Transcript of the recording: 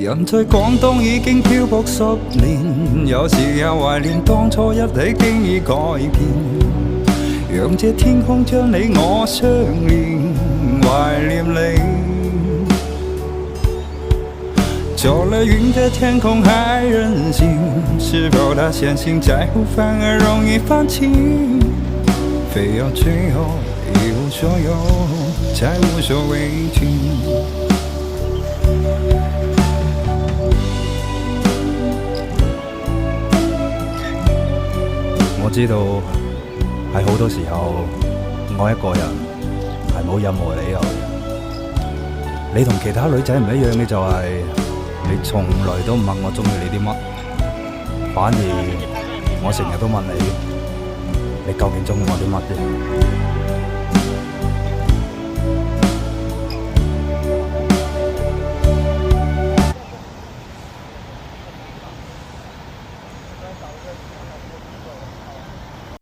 人在廣東已經漂泊10年，有時也懷念當初一起經已改變，讓這天空將你我相連，懷念你。走了雲的天空還任性，是否他相信在乎反而容易放棄，非要最後一無所有才無所畏懼。我知道喺好多時候愛一個人係冇任何理由嘅，你同其他女仔唔一樣嘅就係你從來都唔問我中意你啲乜，反而我成日都問你，你究竟中意我啲乜啫？